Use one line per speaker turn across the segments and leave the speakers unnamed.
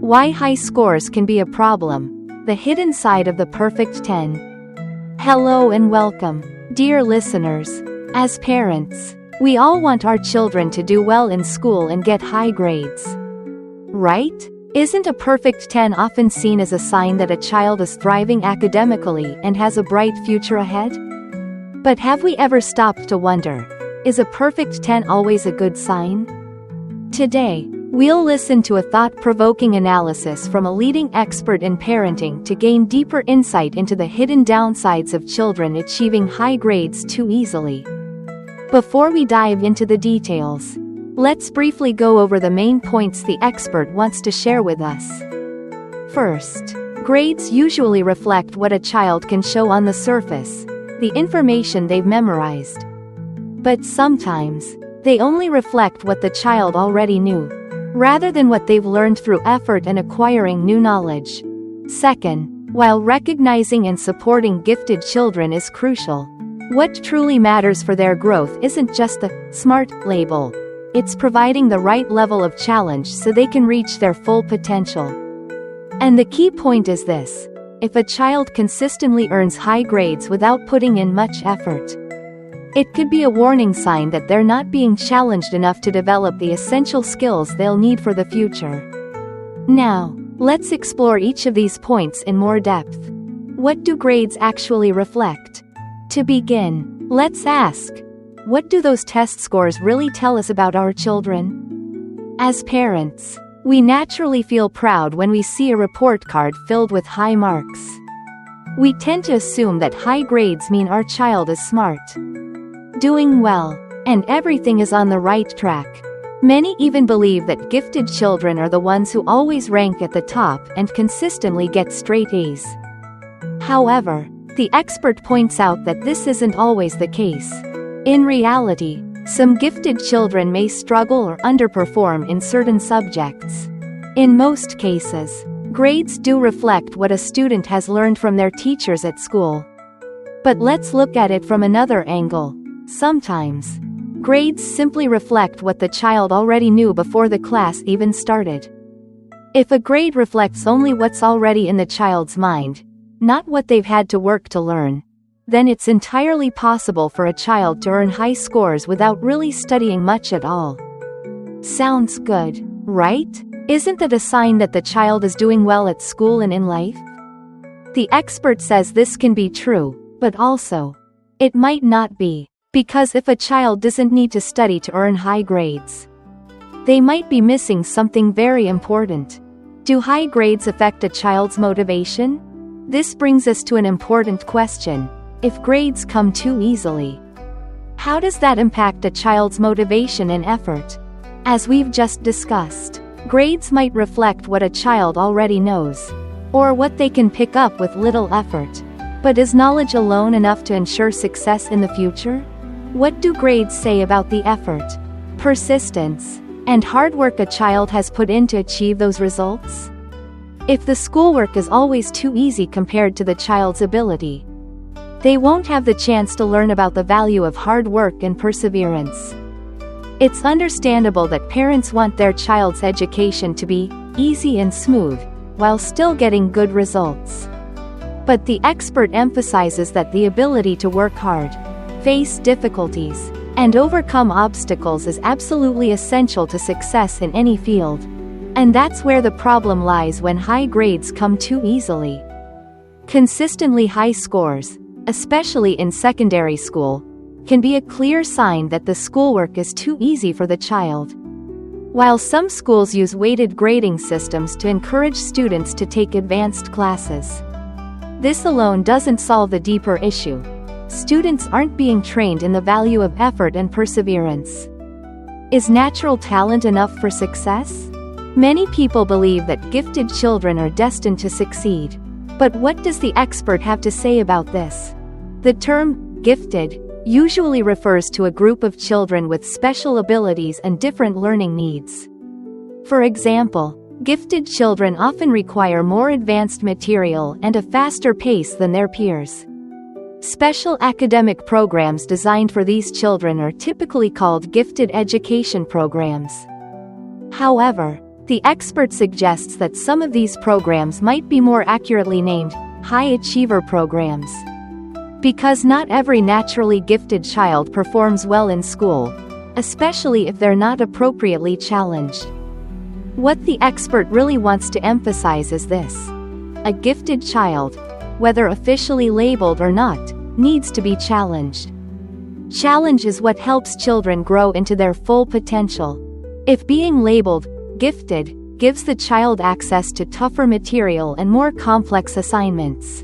Why high scores can be a problem. The hidden side of the perfect 10. Hello and welcome, dear listeners. As parents, we all want our children to do well in school and get high grades. Right? Isn't a perfect 10 often seen as a sign that a child is thriving academically and has a bright future ahead? But have we ever stopped to wonder, is a perfect 10 always a good sign? Today, we'll listen to a thought-provoking analysis from a leading expert in parenting to gain deeper insight into the hidden downsides of children achieving high grades too easily. Before we dive into the details, let's briefly go over the main points the expert wants to share with us. First, grades usually reflect what a child can show on the surface, the information they've memorized. But sometimes, they only reflect what the child already knew, rather than what they've learned through effort and acquiring new knowledge. Second, while recognizing and supporting gifted children is crucial, what truly matters for their growth isn't just the smart label. It's providing the right level of challenge so they can reach their full potential. And the key point is this: if a child consistently earns high grades without putting in much effort, it could be a warning sign that they're not being challenged enough to develop the essential skills they'll need for the future. Now, let's explore each of these points in more depth. What do grades actually reflect? To begin, let's ask, what do those test scores really tell us about our children? As parents, we naturally feel proud when we see a report card filled with high marks. We tend to assume that high grades mean our child is smart, doing well, and everything is on the right track. Many even believe that gifted children are the ones who always rank at the top and consistently get straight A's. However, the expert points out that this isn't always the case. In reality, some gifted children may struggle or underperform in certain subjects. In most cases, grades do reflect what a student has learned from their teachers at school. But let's look at it from another angle. Sometimes, grades simply reflect what the child already knew before the class even started. If a grade reflects only what's already in the child's mind, not what they've had to work to learn, then it's entirely possible for a child to earn high scores without really studying much at all. Sounds good, right? Isn't that a sign that the child is doing well at school and in life? The expert says this can be true, but also, it might not be. Because if a child doesn't need to study to earn high grades, they might be missing something very important. Do high grades affect a child's motivation? This brings us to an important question. If grades come too easily, how does that impact a child's motivation and effort? As we've just discussed, grades might reflect what a child already knows, or what they can pick up with little effort. But is knowledge alone enough to ensure success in the future? What do grades say about the effort, persistence, and hard work a child has put in to achieve those results? If the schoolwork is always too easy compared to the child's ability, they won't have the chance to learn about the value of hard work and perseverance. It's understandable that parents want their child's education to be easy and smooth, while still getting good results. But the expert emphasizes that the ability to work hard, face difficulties, and overcome obstacles is absolutely essential to success in any field. And that's where the problem lies when high grades come too easily. Consistently high scores, especially in secondary school, can be a clear sign that the schoolwork is too easy for the child. While some schools use weighted grading systems to encourage students to take advanced classes, this alone doesn't solve the deeper issue. Students aren't being trained in the value of effort and perseverance. Is natural talent enough for success? Many people believe that gifted children are destined to succeed. But what does the expert have to say about this? The term, gifted, usually refers to a group of children with special abilities and different learning needs. For example, gifted children often require more advanced material and a faster pace than their peers. Special academic programs designed for these children are typically called gifted education programs. However, The expert suggests that some of these programs might be more accurately named high achiever programs. Because not every naturally gifted child performs well in school, especially if they're not appropriately challenged. What the expert really wants to emphasize is this: a gifted child, whether officially labeled or not, needs to be challenged. Challenge is what helps children grow into their full potential. If being labeled gifted gives the child access to tougher material and more complex assignments,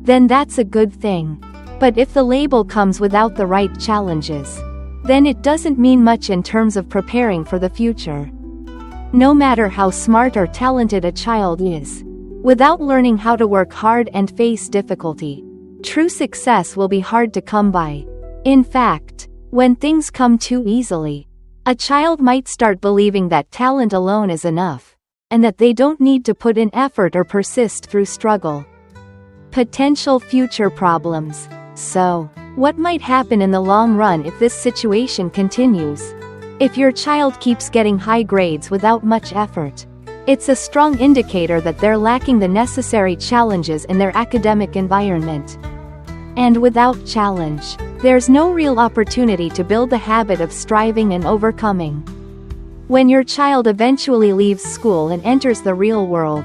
then that's a good thing. But if the label comes without the right challenges, then it doesn't mean much in terms of preparing for the future. No matter how smart or talented a child is, without learning how to work hard and face difficulty, true success will be hard to come by. In fact, when things come too easily, a child might start believing that talent alone is enough, and that they don't need to put in effort or persist through struggle. Potential future problems. So, what might happen in the long run if this situation continues? If your child keeps getting high grades without much effort, it's a strong indicator that they're lacking the necessary challenges in their academic environment. And without challenge, there's no real opportunity to build the habit of striving and overcoming. When your child eventually leaves school and enters the real world,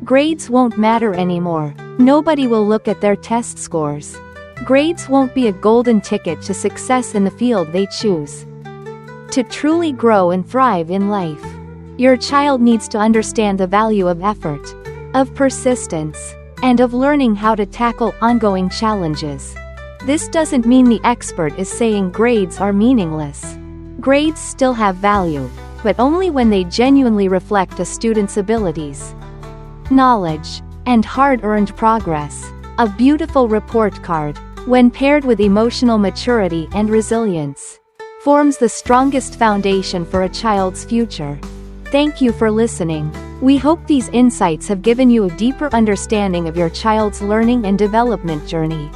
grades won't matter anymore. Nobody will look at their test scores. Grades won't be a golden ticket to success in the field they choose. To truly grow and thrive in life, your child needs to understand the value of effort, of persistence, and of learning how to tackle ongoing challenges. This doesn't mean the expert is saying grades are meaningless. Grades still have value, but only when they genuinely reflect a student's abilities, knowledge, and hard-earned progress. A beautiful report card, when paired with emotional maturity and resilience, forms the strongest foundation for a child's future. Thank you for listening. We hope these insights have given you a deeper understanding of your child's learning and development journey.